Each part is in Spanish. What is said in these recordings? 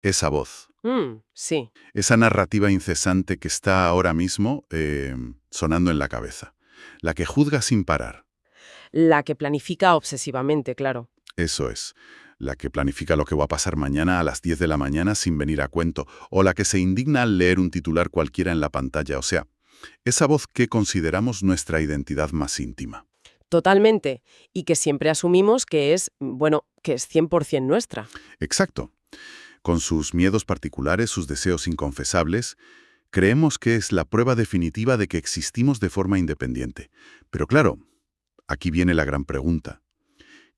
esa voz, Sí, esa narrativa incesante que está ahora mismo sonando en la cabeza, la que juzga sin parar. la que planifica obsesivamente, claro. Eso es. La que planifica lo que va a pasar mañana a las 10 de la mañana sin venir a cuento, o la que se indigna al leer un titular cualquiera en la pantalla, o sea, esa voz que consideramos nuestra identidad más íntima. Totalmente. Y que siempre asumimos que es, bueno, que es 100% nuestra. Exacto. Con sus miedos particulares, sus deseos inconfesables, creemos que es la prueba definitiva de que existimos de forma independiente. Pero claro, aquí viene la gran pregunta.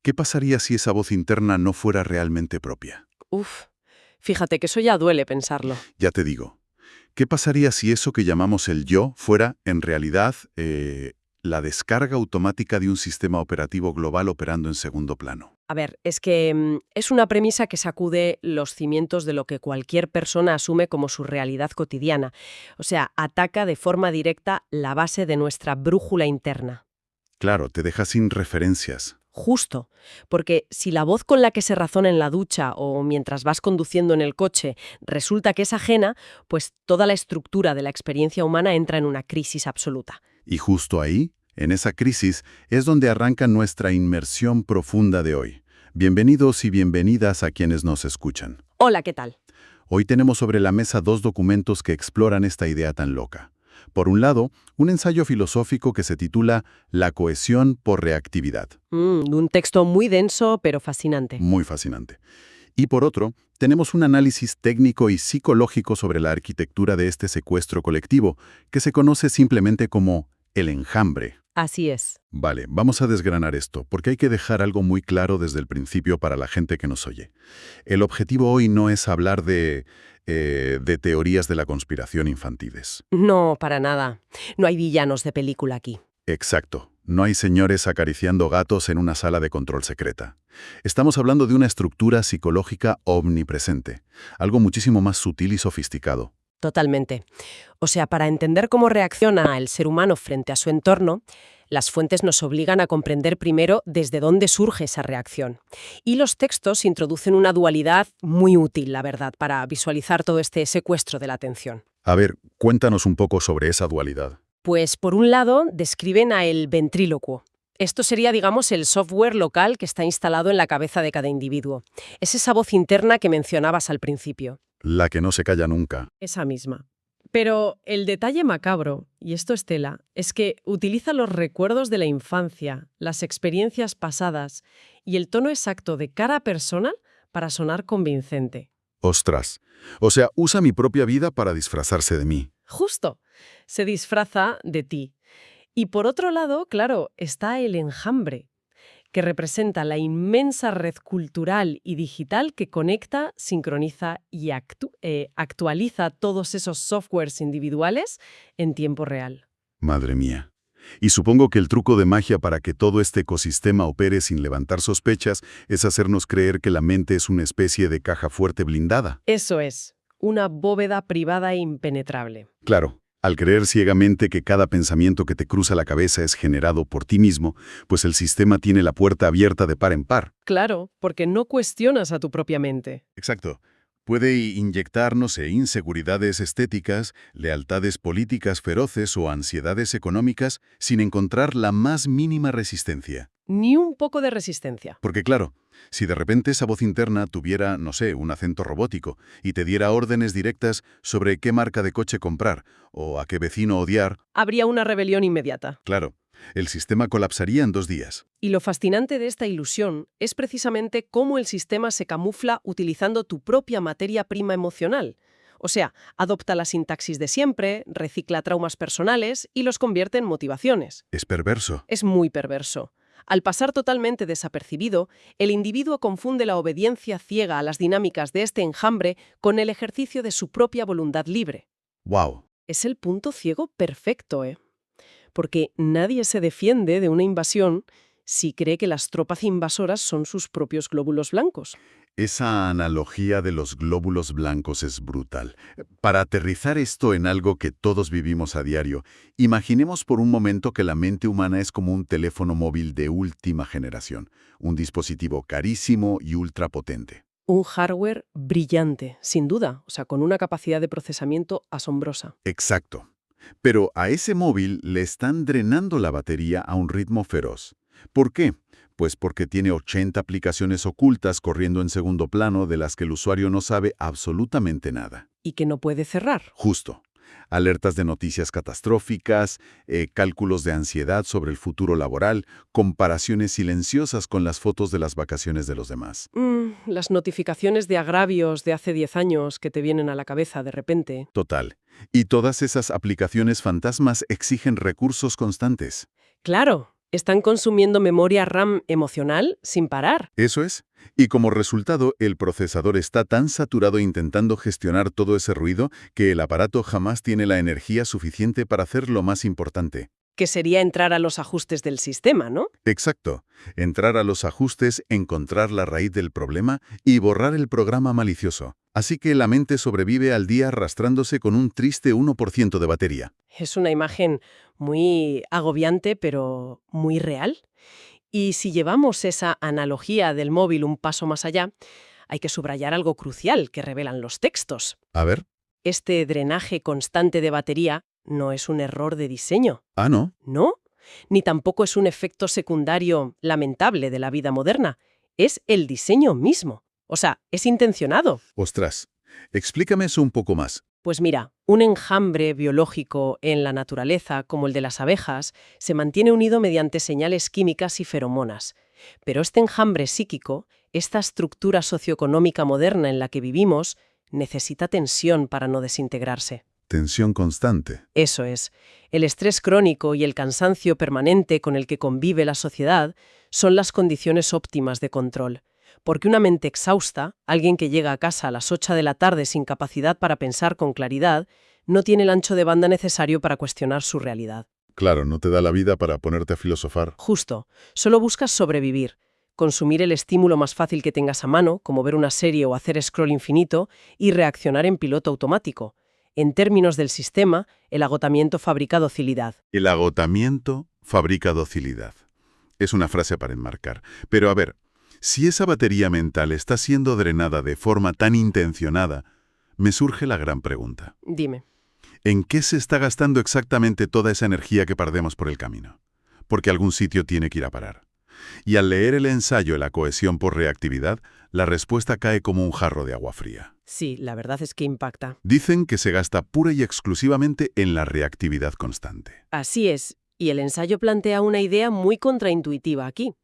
¿Qué pasaría si esa voz interna no fuera realmente propia? Uf, fíjate que eso ya duele pensarlo. Ya te digo, ¿qué pasaría si eso que llamamos el yo fuera, en realidad, la descarga automática de un sistema operativo global operando en segundo plano? A ver, es que es una premisa que sacude los cimientos de lo que cualquier persona asume como su realidad cotidiana. O sea, ataca de forma directa la base de nuestra brújula interna. Claro, te deja sin referencias. Justo, porque si la voz con la que se razona en la ducha o mientras vas conduciendo en el coche resulta que es ajena, pues toda la estructura de la experiencia humana entra en una crisis absoluta. Y justo ahí, en esa crisis, es donde arranca nuestra inmersión profunda de hoy. Bienvenidos y bienvenidas a quienes nos escuchan. Hola, ¿qué tal? Hoy tenemos sobre la mesa dos documentos que exploran esta idea tan loca. Por un lado, un ensayo filosófico que se titula La cohesión por reactividad. Un texto muy denso pero fascinante. Muy fascinante. Y por otro, tenemos un análisis técnico y psicológico sobre la arquitectura de este secuestro colectivo, que se conoce simplemente como el enjambre. Así es. Vale, vamos a desgranar esto, porque hay que dejar algo muy claro desde el principio para la gente que nos oye. El objetivo hoy no es hablar de teorías de la conspiración infantiles. No, para nada. No hay villanos de película aquí. Exacto. No hay señores acariciando gatos en una sala de control secreta. Estamos hablando de una estructura psicológica omnipresente, algo muchísimo más sutil y sofisticado. Totalmente. O sea, para entender cómo reacciona el ser humano frente a su entorno, las fuentes nos obligan a comprender primero desde dónde surge esa reacción. Y los textos introducen una dualidad muy útil, la verdad, para visualizar todo este secuestro de la atención. A ver, cuéntanos un poco sobre esa dualidad. Pues, por un lado, describen a el ventrílocuo. Esto sería, digamos, el software local que está instalado en la cabeza de cada individuo. Es esa voz interna que mencionabas al principio. La que no se calla nunca. Esa misma. Pero el detalle macabro, y esto es tela, es que utiliza los recuerdos de la infancia, las experiencias pasadas y el tono exacto de cada persona para sonar convincente. Ostras. O sea, usa mi propia vida para disfrazarse de mí. Justo, se disfraza de ti. Y por otro lado, claro, está el enjambre, que representa la inmensa red cultural y digital que conecta, sincroniza y actualiza todos esos softwares individuales en tiempo real. Madre mía. Y supongo que el truco de magia para que todo este ecosistema opere sin levantar sospechas es hacernos creer que la mente es una especie de caja fuerte blindada. Eso es, una bóveda privada e impenetrable. Claro, al creer ciegamente que cada pensamiento que te cruza la cabeza es generado por ti mismo, pues el sistema tiene la puerta abierta de par en par. Claro, porque no cuestionas a tu propia mente. Exacto. Puede inyectarnos inseguridades estéticas, lealtades políticas feroces o ansiedades económicas sin encontrar la más mínima resistencia. Ni un poco de resistencia. Porque claro, si de repente esa voz interna tuviera, no sé, un acento robótico y te diera órdenes directas sobre qué marca de coche comprar o a qué vecino odiar, Habría una rebelión inmediata. claro, el sistema colapsaría en 2 días. Y lo fascinante de esta ilusión es precisamente cómo el sistema se camufla utilizando tu propia materia prima emocional. O sea, adopta la sintaxis de siempre, recicla traumas personales y los convierte en motivaciones. Es perverso. Es muy perverso. Al pasar totalmente desapercibido, el individuo confunde la obediencia ciega a las dinámicas de este enjambre con el ejercicio de su propia voluntad libre. ¡Wow! Es el punto ciego perfecto, ¿eh? Porque nadie se defiende de una invasión si cree que las tropas invasoras son sus propios glóbulos blancos. Esa analogía de los glóbulos blancos es brutal. Para aterrizar esto en algo que todos vivimos a diario, imaginemos por un momento que la mente humana es como un teléfono móvil de última generación, un dispositivo carísimo y ultrapotente. Un hardware brillante, sin duda, o sea, con una capacidad de procesamiento asombrosa. Exacto. Pero a ese móvil le están drenando la batería a un ritmo feroz. ¿Por qué? Pues porque tiene 80 aplicaciones ocultas corriendo en segundo plano de las que el usuario no sabe absolutamente nada. Y que no puede cerrar. Justo. Alertas de noticias catastróficas, cálculos de ansiedad sobre el futuro laboral, comparaciones silenciosas con las fotos de las vacaciones de los demás. Las notificaciones de agravios de hace 10 años que te vienen a la cabeza de repente. Total. Y todas esas aplicaciones fantasmas exigen recursos constantes. Claro, están consumiendo memoria RAM emocional sin parar. Eso es. Y como resultado, el procesador está tan saturado intentando gestionar todo ese ruido que el aparato jamás tiene la energía suficiente para hacer lo más importante. Que sería entrar a los ajustes del sistema, ¿no? Exacto. Entrar a los ajustes, encontrar la raíz del problema y borrar el programa malicioso. Así que la mente sobrevive al día arrastrándose con un triste 1% de batería. Es una imagen muy agobiante, pero muy real. Y si llevamos esa analogía del móvil un paso más allá, hay que subrayar algo crucial que revelan los textos. A ver. Este drenaje constante de batería no es un error de diseño. Ah, ¿no? ¿No? Ni tampoco es un efecto secundario lamentable de la vida moderna. Es el diseño mismo. O sea, es intencionado. Ostras. Explícame eso un poco más. Pues mira, un enjambre biológico en la naturaleza, como el de las abejas, se mantiene unido mediante señales químicas y feromonas. Pero este enjambre psíquico, esta estructura socioeconómica moderna en la que vivimos, necesita tensión para no desintegrarse. Tensión constante. Eso es. El estrés crónico y el cansancio permanente con el que convive la sociedad son las condiciones óptimas de control. Porque una mente exhausta, alguien que llega a casa a las 8 de la tarde sin capacidad para pensar con claridad, no tiene el ancho de banda necesario para cuestionar su realidad. Claro, no te da la vida para ponerte a filosofar. Justo. Solo buscas sobrevivir, consumir el estímulo más fácil que tengas a mano, como ver una serie o hacer scroll infinito, y reaccionar en piloto automático. En términos del sistema, el agotamiento fabrica docilidad. El agotamiento fabrica docilidad. Es una frase para enmarcar. Pero a ver, si esa batería mental está siendo drenada de forma tan intencionada, me surge la gran pregunta. Dime. ¿En qué se está gastando exactamente toda esa energía que perdemos por el camino? Porque algún sitio tiene que ir a parar. Y al leer el ensayo La cohesión por reactividad, la respuesta cae como un jarro de agua fría. Sí, la verdad es que impacta. Dicen que se gasta pura y exclusivamente en la reactividad constante. Así es, y el ensayo plantea una idea muy contraintuitiva aquí.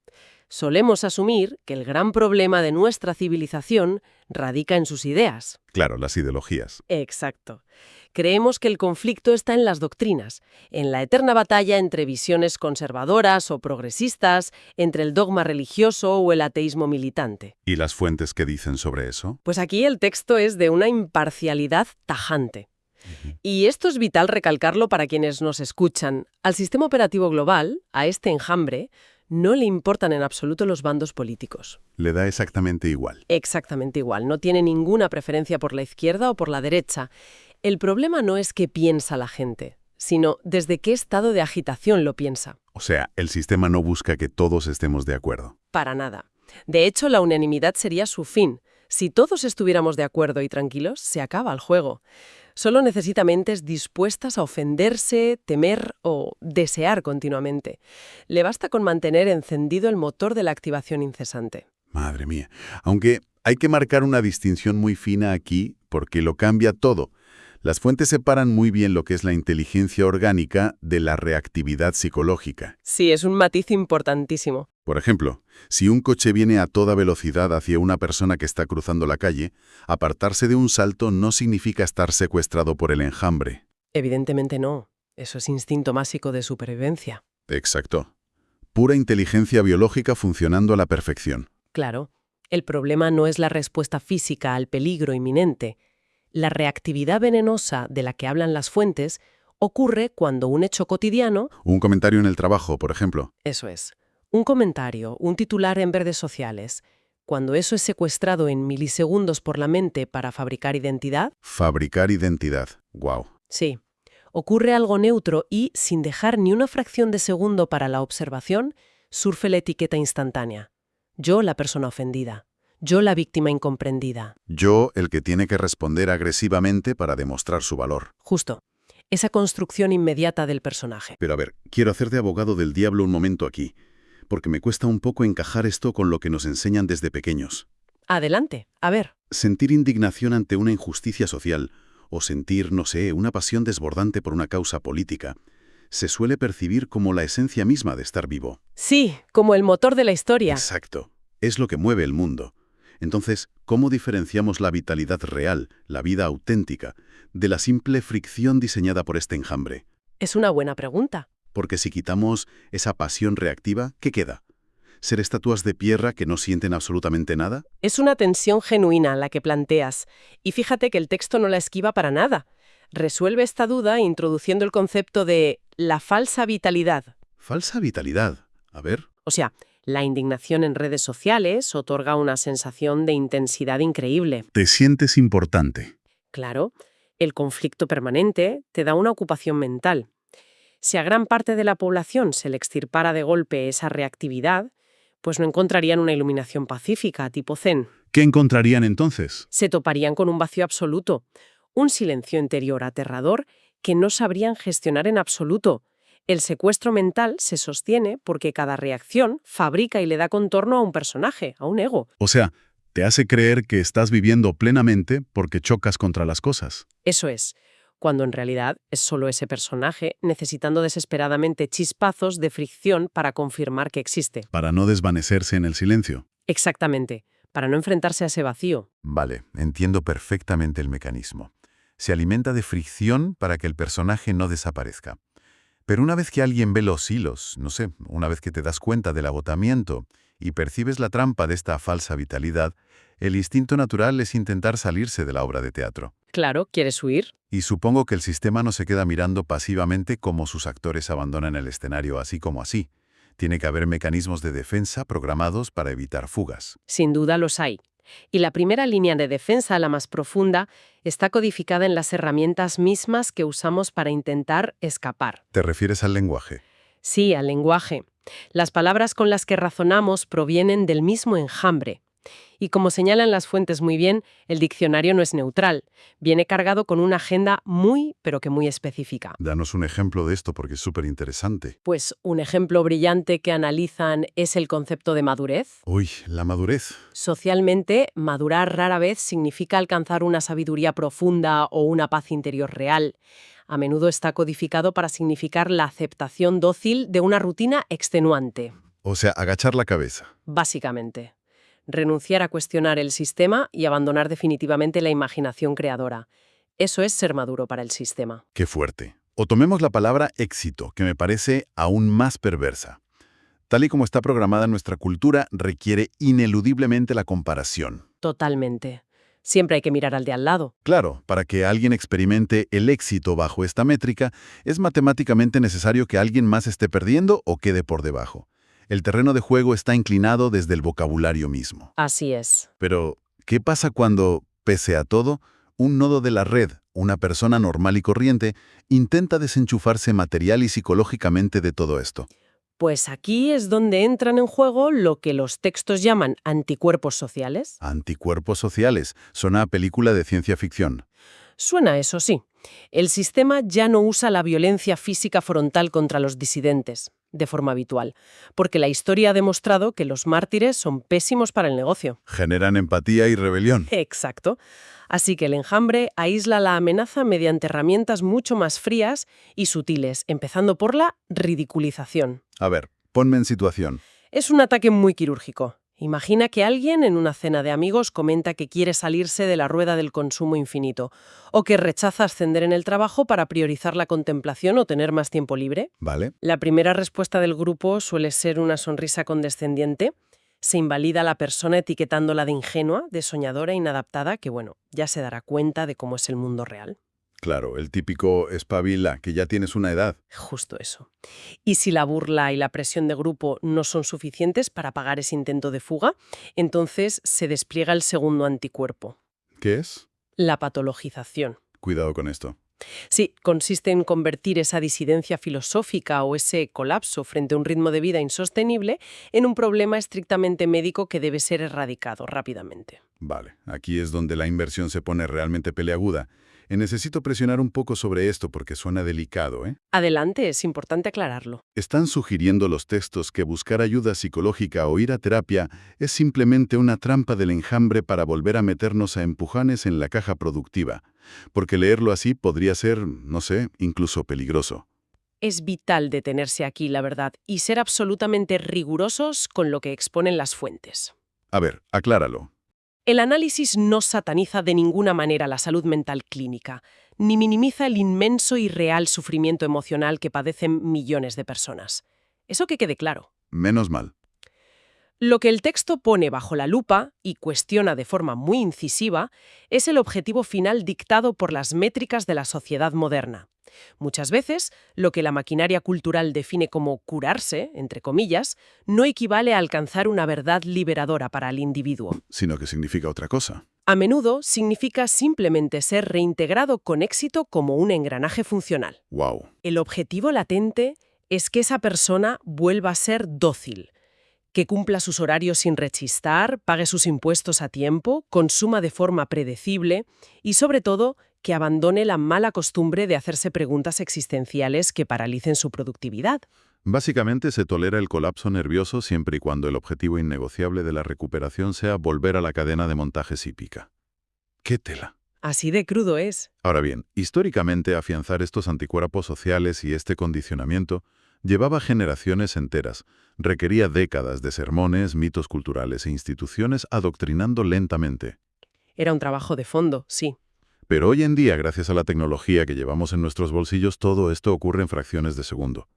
Solemos asumir que el gran problema de nuestra civilización radica en sus ideas. Claro, las ideologías. Exacto. Creemos que el conflicto está en las doctrinas, en la eterna batalla entre visiones conservadoras o progresistas, entre el dogma religioso o el ateísmo militante. ¿Y las fuentes que dicen sobre eso? Pues aquí el texto es de una imparcialidad tajante. Y esto es vital recalcarlo para quienes nos escuchan. Al sistema operativo global, a este enjambre, no le importan en absoluto los bandos políticos. Le da exactamente igual. Exactamente igual. No tiene ninguna preferencia por la izquierda o por la derecha. El problema no es qué piensa la gente, sino desde qué estado de agitación lo piensa. O sea, el sistema no busca que todos estemos de acuerdo. Para nada. De hecho, la unanimidad sería su fin. Si todos estuviéramos de acuerdo y tranquilos, se acaba el juego. Solo necesita mentes dispuestas a ofenderse, temer o desear continuamente. Le basta con mantener encendido el motor de la activación incesante. Madre mía. Aunque hay que marcar una distinción muy fina aquí porque lo cambia todo. Las fuentes separan muy bien lo que es la inteligencia orgánica de la reactividad psicológica. Sí, es un matiz importantísimo. Por ejemplo, si un coche viene a toda velocidad hacia una persona que está cruzando la calle, apartarse de un salto no significa estar secuestrado por el enjambre. Evidentemente no. Eso es instinto básico de supervivencia. Exacto. Pura inteligencia biológica funcionando a la perfección. Claro, el problema no es la respuesta física al peligro inminente. La reactividad venenosa de la que hablan las fuentes ocurre cuando un hecho cotidiano... Un comentario en el trabajo, por ejemplo. Eso es. Un comentario, un titular en redes sociales. Cuando eso es secuestrado en milisegundos por la mente para fabricar identidad... Fabricar identidad. Wow. Sí. Ocurre algo neutro y, sin dejar ni una fracción de segundo para la observación, surfe la etiqueta instantánea. Yo, la persona ofendida. Yo la víctima incomprendida. Yo, el que tiene que responder agresivamente para demostrar su valor. Justo. Esa construcción inmediata del personaje. Pero a ver, quiero hacer de abogado del diablo un momento aquí, porque me cuesta un poco encajar esto con lo que nos enseñan desde pequeños. Adelante, a ver. Sentir indignación ante una injusticia social, o sentir, no sé, una pasión desbordante por una causa política, se suele percibir como la esencia misma de estar vivo. Sí, como el motor de la historia. Exacto. Es lo que mueve el mundo. Entonces, ¿cómo diferenciamos la vitalidad real, la vida auténtica, de la simple fricción diseñada por este enjambre? Es una buena pregunta. Porque si quitamos esa pasión reactiva, ¿qué queda? ¿Ser estatuas de piedra que no sienten absolutamente nada? Es una tensión genuina la que planteas. Y fíjate que el texto no la esquiva para nada. Resuelve esta duda introduciendo el concepto de la falsa vitalidad. Falsa vitalidad. A ver. O sea, la indignación en redes sociales otorga una sensación de intensidad increíble. Te sientes importante. Claro, el conflicto permanente te da una ocupación mental. Si a gran parte de la población se le extirpara de golpe esa reactividad, pues no encontrarían una iluminación pacífica, tipo zen. ¿Qué encontrarían entonces? Se toparían con un vacío absoluto, un silencio interior aterrador que no sabrían gestionar en absoluto. El secuestro mental se sostiene porque cada reacción fabrica y le da contorno a un personaje, a un ego. O sea, te hace creer que estás viviendo plenamente porque chocas contra las cosas. Eso es, cuando en realidad es solo ese personaje necesitando desesperadamente chispazos de fricción para confirmar que existe. Para no desvanecerse en el silencio. Exactamente, para no enfrentarse a ese vacío. Vale, entiendo perfectamente el mecanismo. Se alimenta de fricción para que el personaje no desaparezca. Pero una vez que alguien ve los hilos, no sé, una vez que te das cuenta del agotamiento y percibes la trampa de esta falsa vitalidad, el instinto natural es intentar salirse de la obra de teatro. Claro, ¿quieres huir? Y supongo que el sistema no se queda mirando pasivamente cómo sus actores abandonan el escenario así como así. Tiene que haber mecanismos de defensa programados para evitar fugas. Sin duda los hay. Y la primera línea de defensa, la más profunda, está codificada en las herramientas mismas que usamos para intentar escapar. ¿Te refieres al lenguaje? Sí, al lenguaje. Las palabras con las que razonamos provienen del mismo enjambre. Y como señalan las fuentes muy bien, el diccionario no es neutral. Viene cargado con una agenda muy, pero que muy específica. Danos un ejemplo de esto porque es súper interesante. Pues un ejemplo brillante que analizan es el concepto de madurez. Uy, la madurez. Socialmente, madurar rara vez significa alcanzar una sabiduría profunda o una paz interior real. A menudo está codificado para significar la aceptación dócil de una rutina extenuante. O sea, agachar la cabeza. Básicamente. Renunciar a cuestionar el sistema y abandonar definitivamente la imaginación creadora. Eso es ser maduro para el sistema. Qué fuerte. O tomemos la palabra éxito, que me parece aún más perversa. Tal y como está programada nuestra cultura, requiere ineludiblemente la comparación. Totalmente. Siempre hay que mirar al de al lado. Claro, para que alguien experimente el éxito bajo esta métrica, es matemáticamente necesario que alguien más esté perdiendo o quede por debajo. El terreno de juego está inclinado desde el vocabulario mismo. Así es. Pero, ¿qué pasa cuando, pese a todo, un nodo de la red, una persona normal y corriente, intenta desenchufarse material y psicológicamente de todo esto? Pues aquí es donde entran en juego lo que los textos llaman anticuerpos sociales. Anticuerpos sociales. Suena a película de ciencia ficción. Suena eso, sí. El sistema ya no usa la violencia física frontal contra los disidentes, de forma habitual, porque la historia ha demostrado que los mártires son pésimos para el negocio. Generan empatía y rebelión. Exacto. Así que el enjambre aísla la amenaza mediante herramientas mucho más frías y sutiles, empezando por la ridiculización. A ver, ponme en situación. Es un ataque muy quirúrgico. Imagina que alguien en una cena de amigos comenta que quiere salirse de la rueda del consumo infinito, o que rechaza ascender en el trabajo para priorizar la contemplación o tener más tiempo libre. ¿Vale? La primera respuesta del grupo suele ser una sonrisa condescendiente. Se invalida a la persona etiquetándola de ingenua, de soñadora, inadaptada, que bueno, ya se dará cuenta de cómo es el mundo real. Claro, el típico espabila, que ya tienes una edad. Justo eso. Y si la burla y la presión de grupo no son suficientes para pagar ese intento de fuga, entonces se despliega el segundo anticuerpo, ¿Qué es? la patologización. Cuidado con esto. Sí, consiste en convertir esa disidencia filosófica o ese colapso frente a un ritmo de vida insostenible en un problema estrictamente médico que debe ser erradicado rápidamente. Vale, aquí es donde la inversión se pone realmente peleaguda. Necesito presionar un poco sobre esto porque suena delicado, ¿eh? Adelante, es importante aclararlo. Están sugiriendo los textos que buscar ayuda psicológica o ir a terapia es simplemente una trampa del enjambre para volver a meternos a empujones en la caja productiva, porque leerlo así podría ser, no sé, incluso peligroso. Es vital detenerse aquí, la verdad, y ser absolutamente rigurosos con lo que exponen las fuentes. A ver, acláralo. El análisis no sataniza de ninguna manera la salud mental clínica, ni minimiza el inmenso y real sufrimiento emocional que padecen millones de personas. Eso que quede claro. Menos mal. Lo que el texto pone bajo la lupa y cuestiona de forma muy incisiva es el objetivo final dictado por las métricas de la sociedad moderna. Muchas veces, lo que la maquinaria cultural define como curarse, entre comillas, no equivale a alcanzar una verdad liberadora para el individuo. Sino que significa otra cosa. A menudo significa simplemente ser reintegrado con éxito como un engranaje funcional. Wow. El objetivo latente es que esa persona vuelva a ser dócil, que cumpla sus horarios sin rechistar, pague sus impuestos a tiempo, consuma de forma predecible y, sobre todo, que abandone la mala costumbre de hacerse preguntas existenciales que paralicen su productividad. Básicamente se tolera el colapso nervioso siempre y cuando el objetivo innegociable de la recuperación sea volver a la cadena de montajes hípica. ¡Qué tela! Así de crudo es. Ahora bien, históricamente afianzar estos anticuerpos sociales y este condicionamiento llevaba generaciones enteras, requería décadas de sermones, mitos culturales e instituciones adoctrinando lentamente. Era un trabajo de fondo, sí. Pero hoy en día, gracias a la tecnología que llevamos en nuestros bolsillos, todo esto ocurre en fracciones de segundo.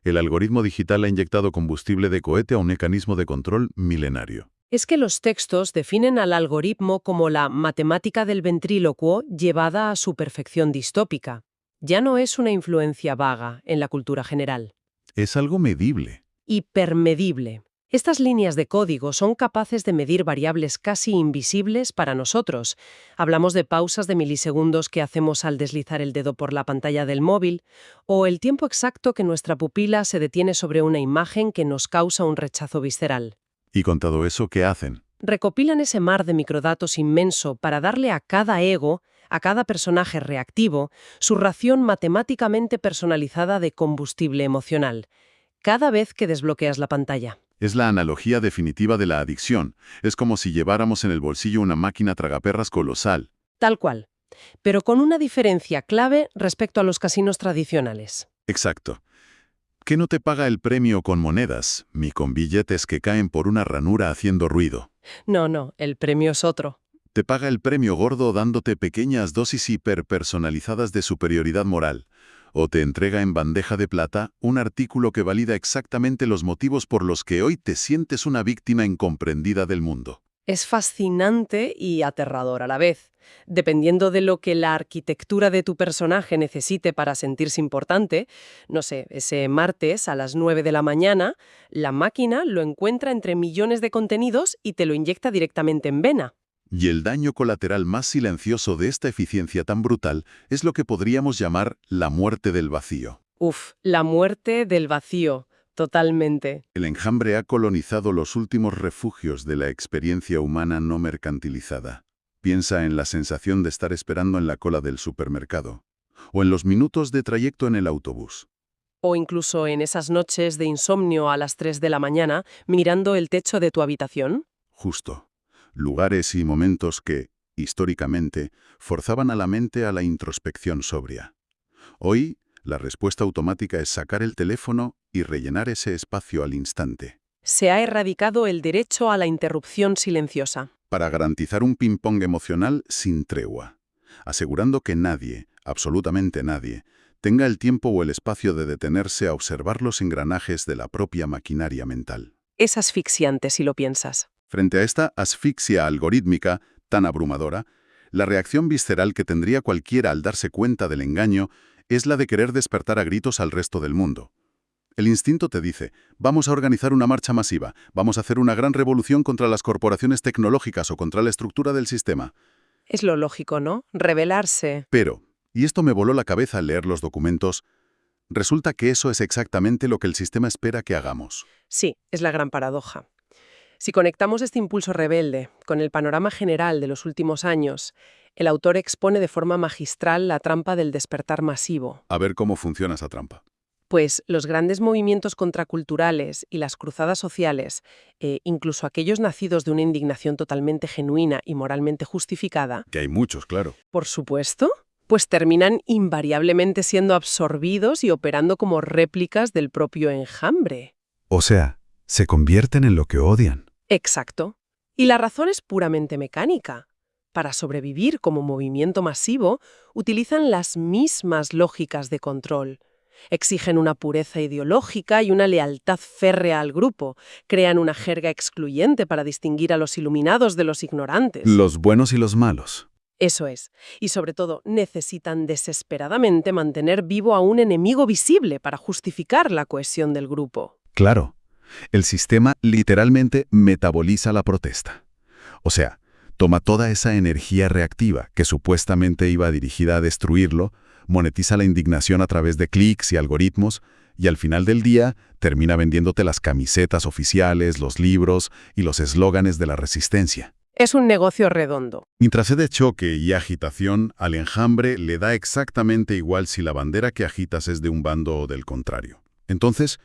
El algoritmo digital ha inyectado combustible de cohete a un mecanismo de control milenario. Es que los textos definen al algoritmo como la matemática del ventrílocuo llevada a su perfección distópica. Ya no es una influencia vaga en la cultura general. Es algo medible. Hipermedible. Estas líneas de código son capaces de medir variables casi invisibles para nosotros. Hablamos de pausas de milisegundos que hacemos al deslizar el dedo por la pantalla del móvil, o el tiempo exacto que nuestra pupila se detiene sobre una imagen que nos causa un rechazo visceral. ¿Y con todo eso qué hacen? Recopilan ese mar de microdatos inmenso para darle a cada ego, a cada personaje reactivo, su ración matemáticamente personalizada de combustible emocional, cada vez que desbloqueas la pantalla. Es la analogía definitiva de la adicción. Es como si lleváramos en el bolsillo una máquina tragaperras colosal. Tal cual, pero con una diferencia clave respecto a los casinos tradicionales. Exacto. ¿Qué no te paga el premio con monedas, ni con billetes que caen por una ranura haciendo ruido? No, el premio es otro. Te paga el premio gordo dándote pequeñas dosis hiperpersonalizadas de superioridad moral. O te entrega en bandeja de plata un artículo que valida exactamente los motivos por los que hoy te sientes una víctima incomprendida del mundo. Es fascinante y aterrador a la vez. Dependiendo de lo que la arquitectura de tu personaje necesite para sentirse importante, no sé, ese martes a las 9 de la mañana, la máquina lo encuentra entre millones de contenidos y te lo inyecta directamente en vena. Y el daño colateral más silencioso de esta eficiencia tan brutal es lo que podríamos llamar la muerte del vacío. La muerte del vacío, totalmente. El enjambre ha colonizado los últimos refugios de la experiencia humana no mercantilizada. Piensa en la sensación de estar esperando en la cola del supermercado, o en los minutos de trayecto en el autobús. O incluso en esas noches de insomnio a las 3 de la mañana, mirando el techo de tu habitación. Justo. Lugares y momentos que, históricamente, forzaban a la mente a la introspección sobria. Hoy, la respuesta automática es sacar el teléfono y rellenar ese espacio al instante. Se ha erradicado el derecho a la interrupción silenciosa. Para garantizar un ping-pong emocional sin tregua, asegurando que nadie, absolutamente nadie, tenga el tiempo o el espacio de detenerse a observar los engranajes de la propia maquinaria mental. Es asfixiante si lo piensas. Frente a esta asfixia algorítmica tan abrumadora, la reacción visceral que tendría cualquiera al darse cuenta del engaño es la de querer despertar a gritos al resto del mundo. El instinto te dice, vamos a organizar una marcha masiva, vamos a hacer una gran revolución contra las corporaciones tecnológicas o contra la estructura del sistema. Es lo lógico, ¿no? Rebelarse. Pero, Y esto me voló la cabeza al leer los documentos. Resulta que eso es exactamente lo que el sistema espera que hagamos. Sí, es la gran paradoja. Si conectamos este impulso rebelde con el panorama general de los últimos años, el autor expone de forma magistral la trampa del despertar masivo. A ver cómo funciona esa trampa. Pues los grandes movimientos contraculturales y las cruzadas sociales, incluso aquellos nacidos de una indignación totalmente genuina y moralmente justificada, Que hay muchos, claro. por supuesto, pues terminan invariablemente siendo absorbidos y operando como réplicas del propio enjambre. O sea, se convierten en lo que odian. Exacto. Y la razón es puramente mecánica. Para sobrevivir como movimiento masivo, utilizan las mismas lógicas de control. Exigen una pureza ideológica y una lealtad férrea al grupo. Crean una jerga excluyente para distinguir a los iluminados de los ignorantes. Los buenos y los malos. Eso es. Y sobre todo, necesitan desesperadamente mantener vivo a un enemigo visible para justificar la cohesión del grupo. Claro. El sistema literalmente metaboliza la protesta. O sea, toma toda esa energía reactiva que supuestamente iba dirigida a destruirlo, monetiza la indignación a través de clics y algoritmos, y al final del día termina vendiéndote las camisetas oficiales, los libros y los eslóganes de la resistencia. Es un negocio redondo. Mientras de choque y agitación, al enjambre le da exactamente igual si la bandera que agitas es de un bando o del contrario. Entonces,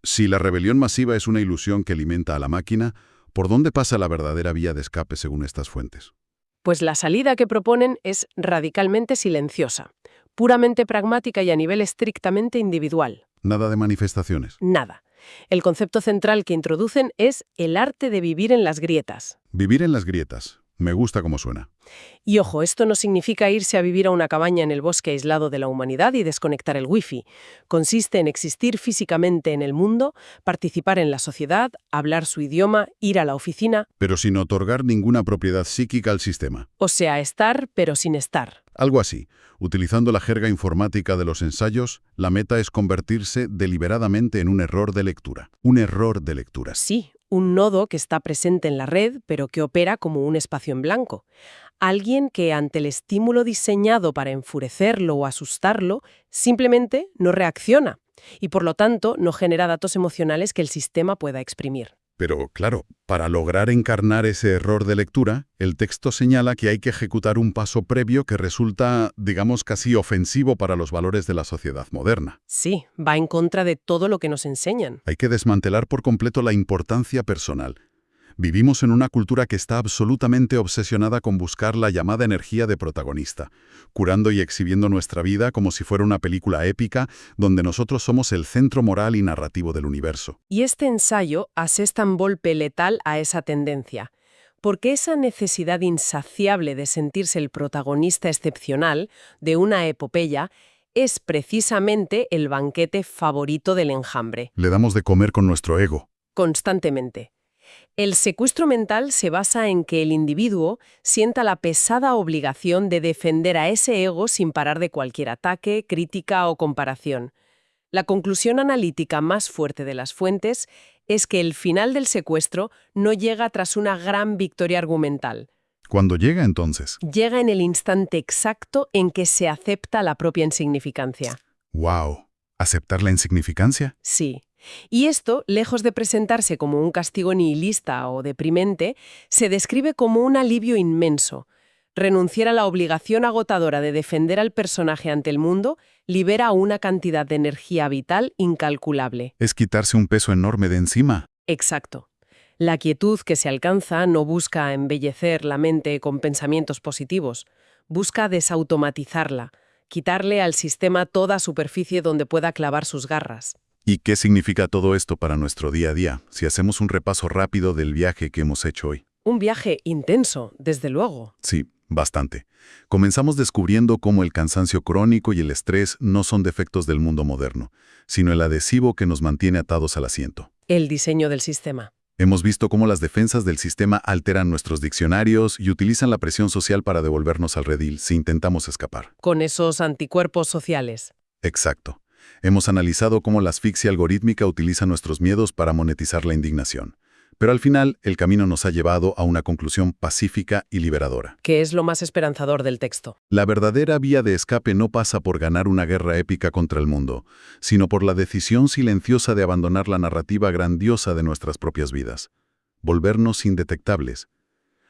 si la rebelión masiva es una ilusión que alimenta a la máquina, ¿por dónde pasa la verdadera vía de escape según estas fuentes? Pues la salida que proponen es radicalmente silenciosa, puramente pragmática y a nivel estrictamente individual. Nada de manifestaciones. Nada. El concepto central que introducen es el arte de vivir en las grietas. Vivir en las grietas. Me gusta cómo suena. Y ojo, esto no significa irse a vivir a una cabaña en el bosque aislado de la humanidad y desconectar el wifi. Consiste en existir físicamente en el mundo, participar en la sociedad, hablar su idioma, ir a la oficina. Pero sin otorgar ninguna propiedad psíquica al sistema. O sea, estar, pero sin estar. Algo así. Utilizando la jerga informática de los ensayos, la meta es convertirse deliberadamente en un error de lectura. Un error de lectura. Sí, un nodo que está presente en la red, pero que opera como un espacio en blanco. Alguien que, ante el estímulo diseñado para enfurecerlo o asustarlo, simplemente no reacciona y, por lo tanto, no genera datos emocionales que el sistema pueda exprimir. Pero, claro, para lograr encarnar ese error de lectura, el texto señala que hay que ejecutar un paso previo que resulta, digamos, casi ofensivo para los valores de la sociedad moderna. Sí, va en contra de todo lo que nos enseñan. Hay que desmantelar por completo la importancia personal. Vivimos en una cultura que está absolutamente obsesionada con buscar la llamada energía de protagonista, curando y exhibiendo nuestra vida como si fuera una película épica donde nosotros somos el centro moral y narrativo del universo. Y este ensayo asesta un golpe letal a esa tendencia, porque esa necesidad insaciable de sentirse el protagonista excepcional de una epopeya es precisamente el banquete favorito del enjambre. Le damos de comer con nuestro ego. Constantemente. El secuestro mental se basa en que el individuo sienta la pesada obligación de defender a ese ego sin parar de cualquier ataque, crítica o comparación. La conclusión analítica más fuerte de las fuentes es que el final del secuestro no llega tras una gran victoria argumental. ¿Cuándo llega entonces? Llega en el instante exacto en que se acepta la propia insignificancia. ¡Wow! ¿Aceptar la insignificancia? Sí. Y esto, lejos de presentarse como un castigo nihilista o deprimente, se describe como un alivio inmenso. Renunciar a la obligación agotadora de defender al personaje ante el mundo libera una cantidad de energía vital incalculable. Es quitarse un peso enorme de encima. Exacto. La quietud que se alcanza no busca embellecer la mente con pensamientos positivos, busca desautomatizarla, quitarle al sistema toda superficie donde pueda clavar sus garras. ¿Y qué significa todo esto para nuestro día a día, si hacemos un repaso rápido del viaje que hemos hecho hoy? Un viaje intenso, desde luego. Sí, bastante. Comenzamos descubriendo cómo el cansancio crónico y el estrés no son defectos del mundo moderno, sino el adhesivo que nos mantiene atados al asiento. El diseño del sistema. Hemos visto cómo las defensas del sistema alteran nuestros diccionarios y utilizan la presión social para devolvernos al redil si intentamos escapar. Con esos anticuerpos sociales. Exacto. Hemos analizado cómo la asfixia algorítmica utiliza nuestros miedos para monetizar la indignación. Pero al final, el camino nos ha llevado a una conclusión pacífica y liberadora. Que es lo más esperanzador del texto. La verdadera vía de escape no pasa por ganar una guerra épica contra el mundo, sino por la decisión silenciosa de abandonar la narrativa grandiosa de nuestras propias vidas. Volvernos indetectables.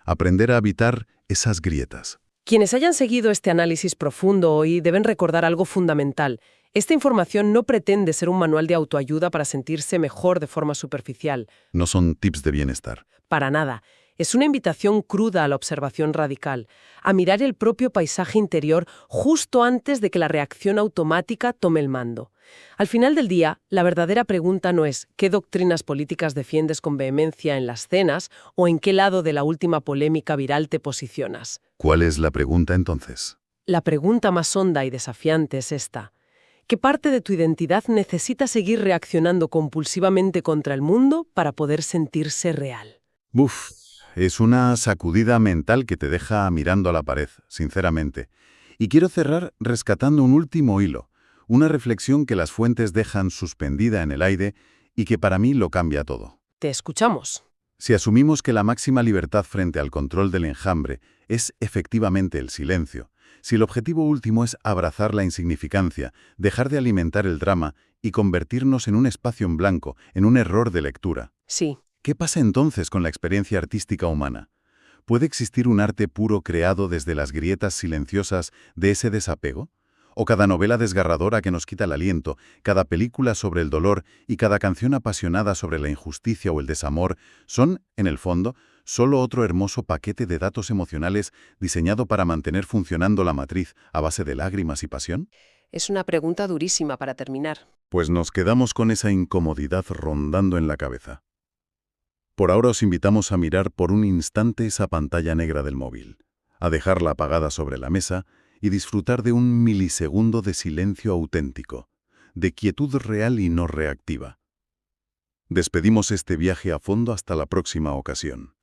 Aprender a habitar esas grietas. Quienes hayan seguido este análisis profundo hoy deben recordar algo fundamental. Esta información no pretende ser un manual de autoayuda para sentirse mejor de forma superficial. No son tips de bienestar. Para nada. Es una invitación cruda a la observación radical, a mirar el propio paisaje interior justo antes de que la reacción automática tome el mando. Al final del día, la verdadera pregunta no es qué doctrinas políticas defiendes con vehemencia en las cenas o en qué lado de la última polémica viral te posicionas. ¿Cuál es la pregunta entonces? La pregunta más honda y desafiante es esta. ¿Qué parte de tu identidad necesita seguir reaccionando compulsivamente contra el mundo para poder sentirse real? Uf, es una sacudida mental que te deja mirando a la pared, sinceramente. Y quiero cerrar rescatando un último hilo, una reflexión que las fuentes dejan suspendida en el aire y que para mí lo cambia todo. Te escuchamos. Si asumimos que la máxima libertad frente al control del enjambre es efectivamente el silencio, si el objetivo último es abrazar la insignificancia, dejar de alimentar el drama y convertirnos en un espacio en blanco, en un error de lectura. Sí. ¿Qué pasa entonces con la experiencia artística humana? ¿Puede existir un arte puro creado desde las grietas silenciosas de ese desapego? ¿O cada novela desgarradora que nos quita el aliento, cada película sobre el dolor y cada canción apasionada sobre la injusticia o el desamor son, en el fondo, solo otro hermoso paquete de datos emocionales diseñado para mantener funcionando la matriz a base de lágrimas y pasión? Es una pregunta durísima para terminar. Pues nos quedamos con esa incomodidad rondando en la cabeza. Por ahora os invitamos a mirar por un instante esa pantalla negra del móvil, a dejarla apagada sobre la mesa y disfrutar de un milisegundo de silencio auténtico, de quietud real y no reactiva. Despedimos este viaje a fondo hasta la próxima ocasión.